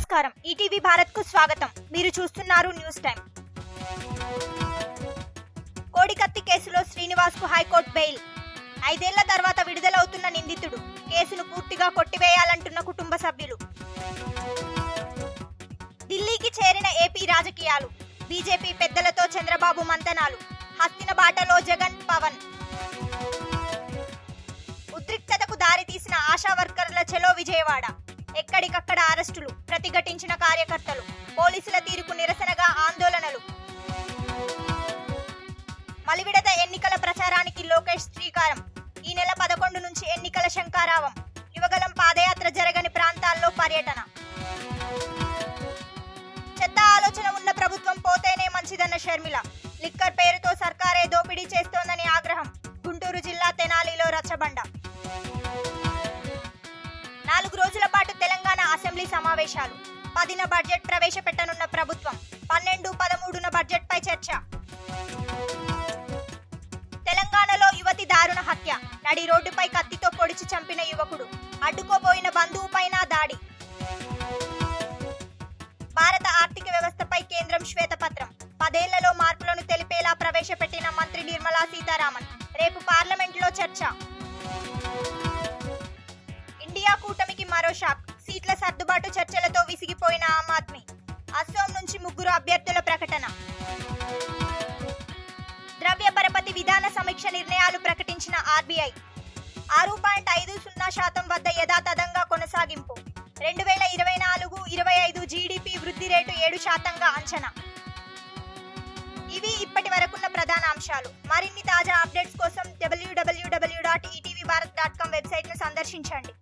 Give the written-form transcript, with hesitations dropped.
నమస్కారం ఈటీవీ భారత్ కు స్వాగతం మీరు చూస్తున్నారు న్యూస్ టైం కోడికత్తి కేసులో శ్రీనివాస్ కు హైకోర్టు బెయిల్ 5 ఏళ్ల తర్వాత విడుదలవుతున్న నిందితుడు కేసును పూర్తిగా కొట్టివేయాలంటున్న కుటుంబ సభ్యులు ఢిల్లీకి చేరిన ఏపీ రాజకీయాలు బీజేపీ పెద్దలతో చంద్రబాబు మంతనాలు హస్తిన బాటలో జగన్ పవన్ ఉద్రిక్తతకు దారితీసిన ఆశా వర్కర్ల చెలో విజయవాడ ఎక్కడికక్కడ అరెస్టులు ప్రతిఘటించిన కార్యకర్తలు పోలీసుల తీరుకు నిరసనగా ఆందోళనలు మలివిడత ఎన్నికల ప్రచారానికి లోకేష్ శ్రీకారం ఈ నెల 11 నుంచి ఎన్నికల శంఖారావం యువగలం పాదయాత్ర జరగని ప్రాంతాల్లో పర్యటన చెత్త ఆలోచన ఉన్న ప్రభుత్వం పోతేనే మంచిదన్న షర్మిల లిక్కర్ పేరుతో సర్కారే దోపిడీ చేస్తోందని ఆగ్రహం గుంటూరు జిల్లా తెనాలిలో రచ్చబండ 4 రోజుల పాటు తెలంగాణ అసెంబ్లీ సమావేశాలు 10న బడ్జెట్ ప్రవేశపెట్టనున్న ప్రభుత్వం 12-13న బడ్జెట్ పై చర్చ తెలంగాణలో యువతి దారుణ హత్య నడి రోడ్డుపై కత్తితో పొడిచి చంపిన యువకుడు అడ్డుకోబోయిన బంధువుపైన దాడి భారత ఆర్థిక వ్యవస్థపై కేంద్రం శ్వేతపత్రం 10 ఏళ్లలో మార్పులను తెలిపేలా ప్రవేశపెట్టిన మంత్రి నిర్మలా సీతారామన్ రేపు పార్లమెంట్లో చర్చ ఇండియా కూటమికి మరో షాక్ సీట్ల సర్దుబాటు చర్చలతో విసిగిపోయిన ఆమ్ ఆద్మీ అస్సోం నుంచి 3 అభ్యర్థుల ప్రకటన ద్రవ్య పరపతి విధాన సమీక్ష నిర్ణయాలు ప్రకటించిన ఆర్బీఐ 6.50% వద్ద యథాతథంగా కొనసాగింపు 2024-25 జీడీపీ వృద్ధి రేటు 7%గా అంచనా ఇవి ఇప్పటి వరకున్న ప్రధాన అంశాలు మరిన్ని తాజా అప్డేట్స్ కోసం www.etvbharat.com వెబ్సైట్ను సందర్శించండి